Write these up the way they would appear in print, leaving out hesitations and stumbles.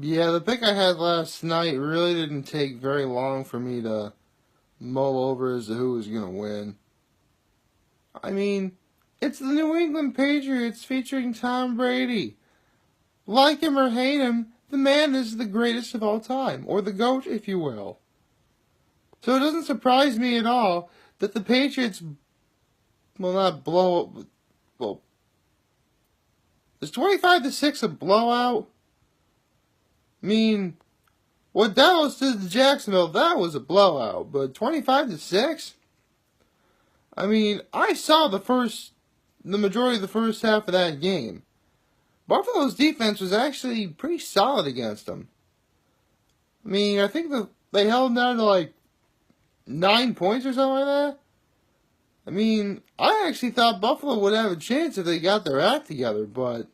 Yeah, the pick I had last night really didn't take very long for me to mull over as to who was going to win. I mean, it's the New England Patriots featuring Tom Brady. Like him or hate him, the man is the greatest of all time, or the GOAT, if you will. So it doesn't surprise me at all that the Patriots will not blow up. Well, is 25-6 a blowout? I mean, what Dallas did to Jacksonville, that was a blowout. But 25-6? I mean, I saw the majority of the first half of that game. Buffalo's defense was actually pretty solid against them. I mean, I think they held them down to like 9 points or something like that. I mean, I actually thought Buffalo would have a chance if they got their act together, but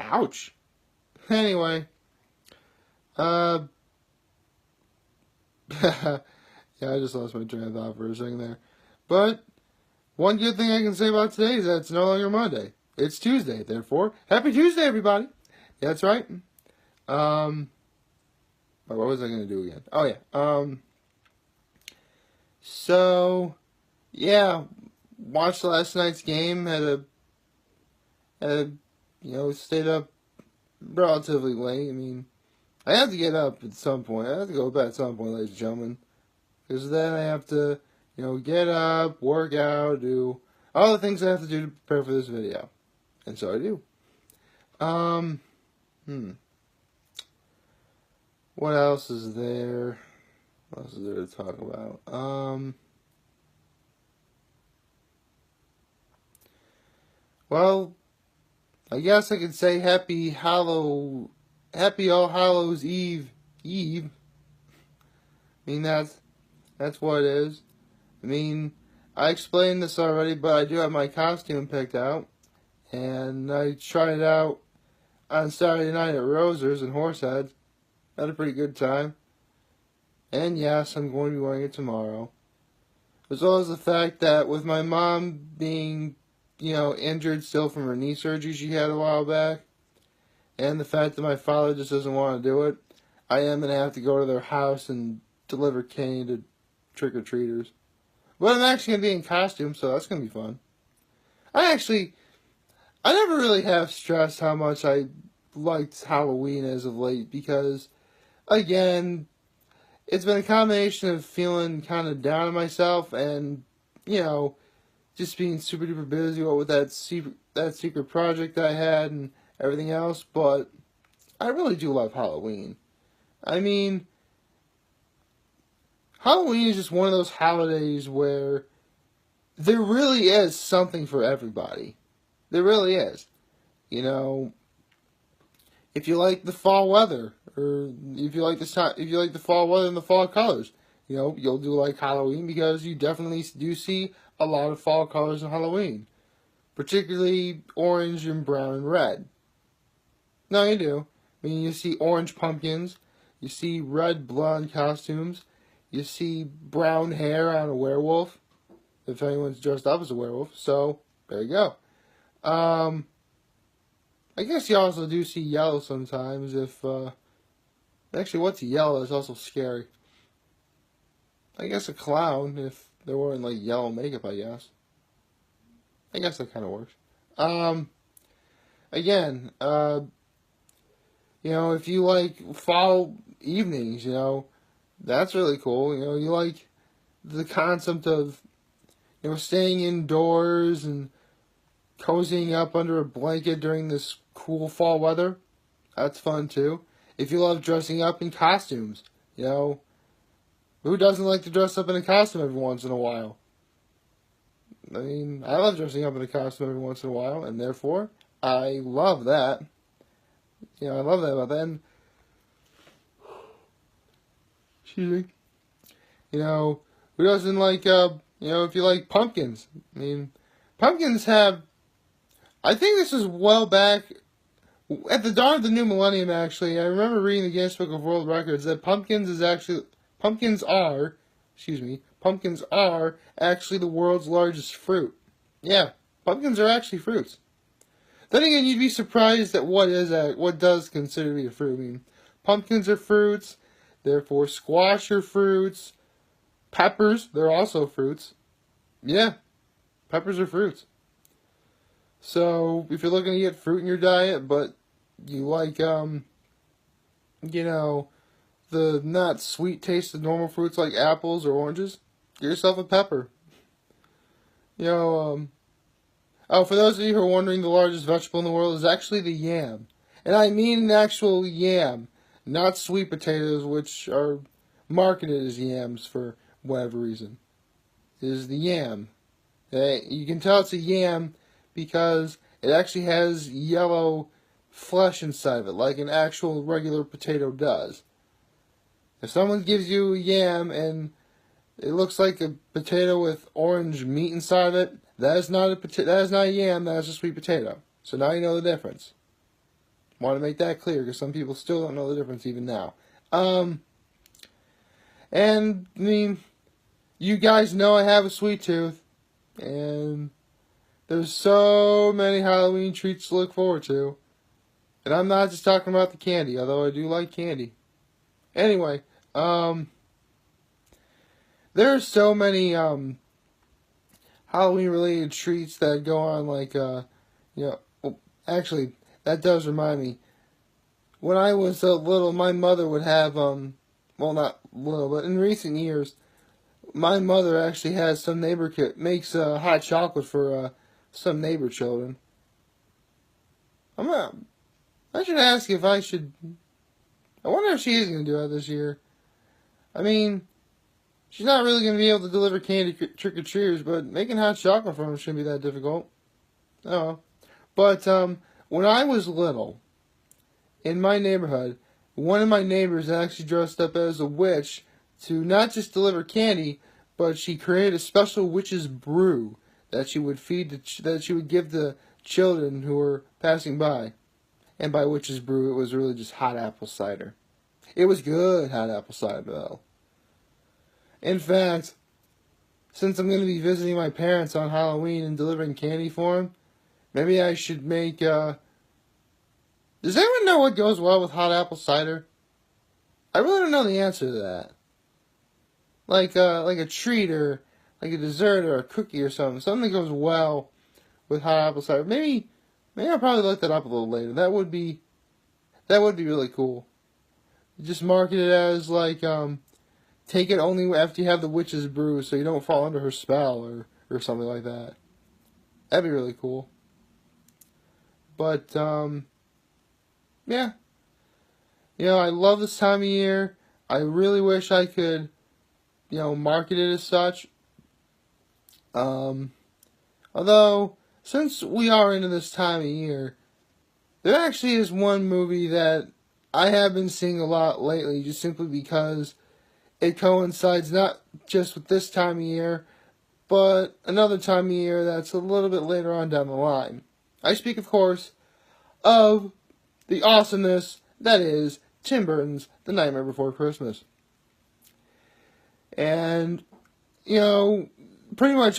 ouch. Anyway, yeah, I just lost my train of thought for a second there. But one good thing I can say about today is that it's no longer Monday. It's Tuesday, therefore, happy Tuesday, everybody. Yeah, that's right. What was I going to do again? Oh, yeah. So, yeah, watched last night's game, stayed up relatively late. I mean, I have to get up at some point. I have to go to bed at some point, ladies and gentlemen. Because then I have to, get up, work out, do all the things I have to do to prepare for this video. And so I do. What else is there? What else is there to talk about? Well, I guess I could say Happy All Hallows Eve. I mean, that's what it is. I mean, I explained this already, but I do have my costume picked out. And I tried it out on Saturday night at Roser's in Horsehead. Had a pretty good time. And yes, I'm going to be wearing it tomorrow. As well as the fact that with my mom being, injured still from her knee surgery she had a while back, and the fact that my father just doesn't want to do it, I am going to have to go to their house and deliver candy to trick-or-treaters. But I'm actually going to be in costume, so that's going to be fun. I never really have stressed how much I liked Halloween as of late because, again, it's been a combination of feeling kind of down on myself and, just being super duper busy with that secret project I had and everything else. But I really do love Halloween. I mean, Halloween is just one of those holidays where there really is something for everybody. There really is. If you like the fall weather, or if you like the fall weather and the fall colors, you'll do like Halloween because you definitely do see a lot of fall colors in Halloween, particularly orange and brown and red. No, you do. I mean, you see orange pumpkins, you see red blonde costumes, you see brown hair on a werewolf, if anyone's dressed up as a werewolf. So there you go. I guess you also do see yellow sometimes actually what's yellow is also scary. I guess a clown if they're wearing like yellow makeup, I guess. I guess that kind of works. Again, if you like fall evenings, that's really cool. You like the concept of, staying indoors and cozying up under a blanket during this cool fall weather. That's fun too. If you love dressing up in costumes, who doesn't like to dress up in a costume every once in a while? I mean, I love dressing up in a costume every once in a while, and therefore, I love that. I love that about that. And, excuse me. Who doesn't like, if you like pumpkins? I mean, pumpkins have, I think this is well back, at the dawn of the new millennium, actually. I remember reading the Guinness Book of World Records that pumpkins are actually the world's largest fruit. Yeah, pumpkins are actually fruits. Then again, you'd be surprised at what does consider to be a fruit. I mean, pumpkins are fruits, therefore squash are fruits. Peppers, they're also fruits. Yeah, peppers are fruits. So, if you're looking to get fruit in your diet, but you like, the not sweet taste of normal fruits like apples or oranges, get yourself a pepper. Oh, for those of you who are wondering, the largest vegetable in the world is actually the yam. And I mean an actual yam, not sweet potatoes, which are marketed as yams for whatever reason. It is the yam. You can tell it's a yam because it actually has yellow flesh inside of it, like an actual regular potato does. If someone gives you a yam and it looks like a potato with orange meat inside of it, that is not a yam, that is a sweet potato. So now you know the difference. Want to make that clear because some people still don't know the difference even now. And I mean, you guys know I have a sweet tooth, and there's so many Halloween treats to look forward to. And I'm not just talking about the candy, although I do like candy. Anyway, there are so many Halloween-related treats that go on, like, actually, that does remind me. When I was little, my mother would have, well, not little, but in recent years, my mother actually has some neighbor kid, makes hot chocolate for some neighbor children. I should ask if I should, I wonder if she is going to do that this year. I mean, she's not really going to be able to deliver candy trick-or-treaters, but making hot chocolate for them shouldn't be that difficult. Oh. But when I was little, in my neighborhood, one of my neighbors actually dressed up as a witch to not just deliver candy, but she created a special witch's brew that she would that she would give the children who were passing by. And by witch's brew, it was really just hot apple cider. It was good hot apple cider, though. In fact, since I'm going to be visiting my parents on Halloween and delivering candy for them, maybe I should make, does anyone know what goes well with hot apple cider? I really don't know the answer to that. Like a treat or like a dessert or a cookie or something. Something that goes well with hot apple cider. Maybe I'll probably look that up a little later. That would be really cool. Just market it as like, take it only after you have the witch's brew so you don't fall under her spell or something like that. That'd be really cool. But, yeah. I love this time of year. I really wish I could, market it as such. Although, since we are into this time of year, there actually is one movie that I have been seeing a lot lately, just simply because it coincides not just with this time of year, but another time of year that's a little bit later on down the line. I speak, of course, of the awesomeness that is Tim Burton's The Nightmare Before Christmas. And, pretty much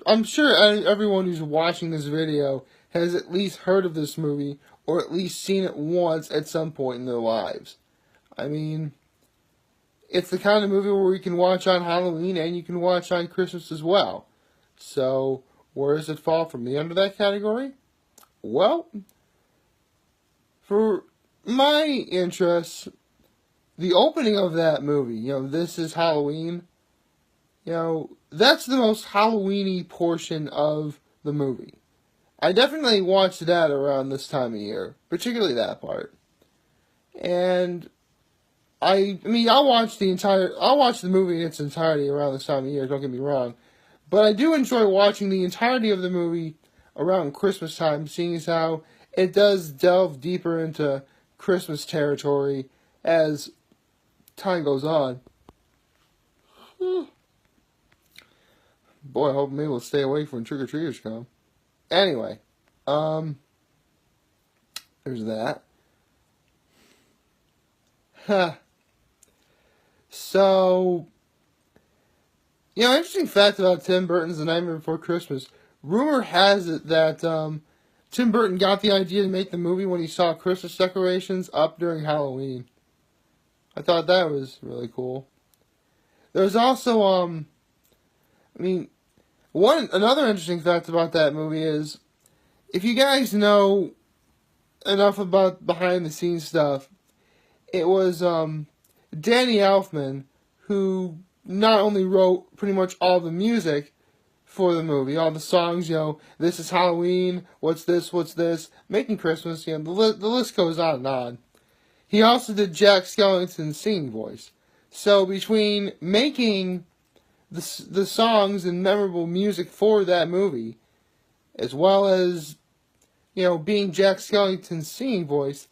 I'm sure everyone who's watching this video has at least heard of this movie, or at least seen it once at some point in their lives. I mean, it's the kind of movie where you can watch on Halloween and you can watch on Christmas as well. So, where does it fall for me under that category? Well, for my interests, the opening of that movie, This Is Halloween, that's the most Halloween-y portion of the movie. I definitely watched that around this time of year, particularly that part. And I'll watch the movie in its entirety around this time of year, don't get me wrong. But I do enjoy watching the entirety of the movie around Christmas time, seeing as how it does delve deeper into Christmas territory as time goes on. Boy, I hope I'm able to stay awake when trick-or-treaters come. Anyway, there's that. So, interesting fact about Tim Burton's The Nightmare Before Christmas. Rumor has it that Tim Burton got the idea to make the movie when he saw Christmas decorations up during Halloween. I thought that was really cool. There's also, another interesting fact about that movie is, if you guys know enough about behind the scenes stuff, it was Danny Elfman who not only wrote pretty much all the music for the movie, all the songs, this is Halloween, what's this, Making Christmas, the list goes on and on. He also did Jack Skellington's singing voice. So between making the songs and memorable music for that movie, as well as, being Jack Skellington's singing voice,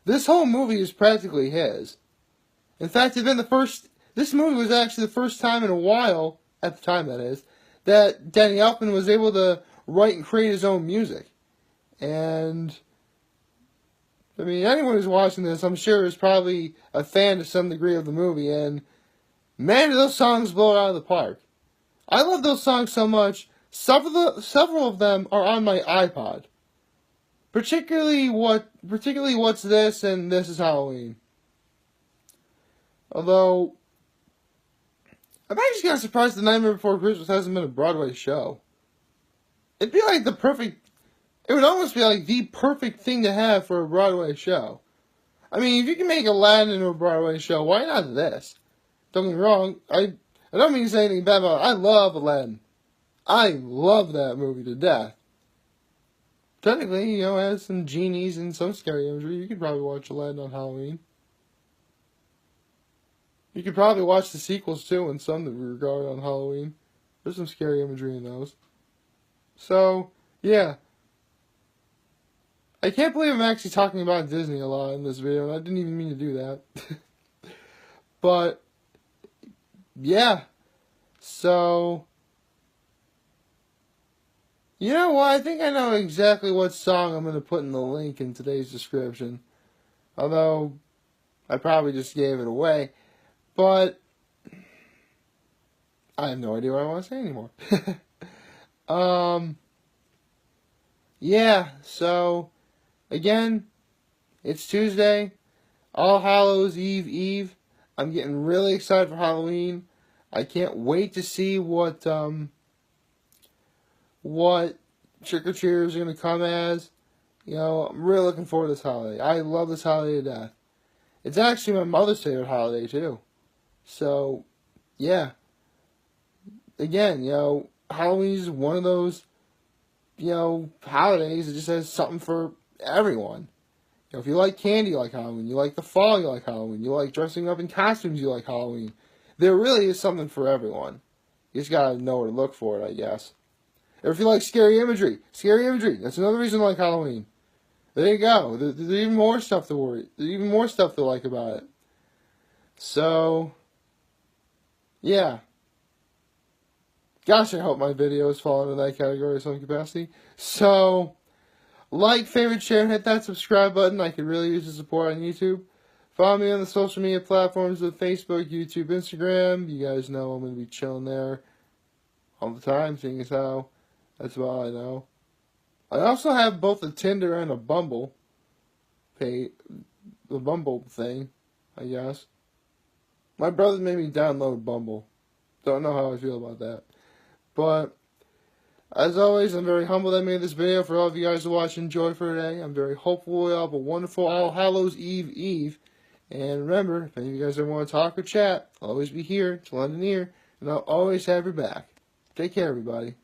this whole movie is practically his. In fact, this movie was actually the first time in a while, at the time that is, that Danny Elfman was able to write and create his own music. And, anyone who's watching this, I'm sure, is probably a fan to some degree of the movie, and man, do those songs blow it out of the park. I love those songs so much, several of them are on my iPod. Particularly What's This and This Is Halloween. Although, I'm actually kind of surprised The Nightmare Before Christmas hasn't been a Broadway show. It would almost be like the perfect thing to have for a Broadway show. If you can make Aladdin into a Broadway show, why not this? Don't get me wrong, I don't mean to say anything bad about it. I love Aladdin. I love that movie to death. Technically, it has some genies and some scary imagery. You could probably watch Aladdin on Halloween. You could probably watch the sequels too, and some that we regard on Halloween. There's some scary imagery in those. So, yeah. I can't believe I'm actually talking about Disney a lot in this video, and I didn't even mean to do that. But, yeah. So, you know what? I think I know exactly what song I'm going to put in the link in today's description. Although, I probably just gave it away. But, I have no idea what I want to say anymore. Yeah, so, again, it's Tuesday, All Hallows Eve. I'm getting really excited for Halloween. I can't wait to see what trick-or-treaters are going to come as. I'm really looking forward to this holiday. I love this holiday to death. It's actually my mother's favorite holiday, too. So, yeah. Again, Halloween is one of those, holidays that just has something for everyone. If you like candy, you like Halloween. You like the fall, you like Halloween. You like dressing up in costumes, you like Halloween. There really is something for everyone. You just gotta know where to look for it, I guess. Or if you like scary imagery, that's another reason I like Halloween. There you go. There's even more stuff to There's even more stuff to like about it. So, yeah. Gosh, I hope my videos fall into that category of some capacity. So, like, favorite, share, and hit that subscribe button. I could really use the support on YouTube. Follow me on the social media platforms of Facebook, YouTube, Instagram. You guys know I'm going to be chilling there all the time, seeing as how that's about all I know. I also have both a Tinder and a Bumble the Bumble thing, I guess. My brother made me download Bumble. Don't know how I feel about that. But, as always, I'm very humbled I made this video for all of you guys to watch and enjoy for today. I'm very hopeful we all have a wonderful All Hallows Eve. And remember, if any of you guys ever want to talk or chat, I'll always be here to lend an ear, and I'll always have your back. Take care, everybody.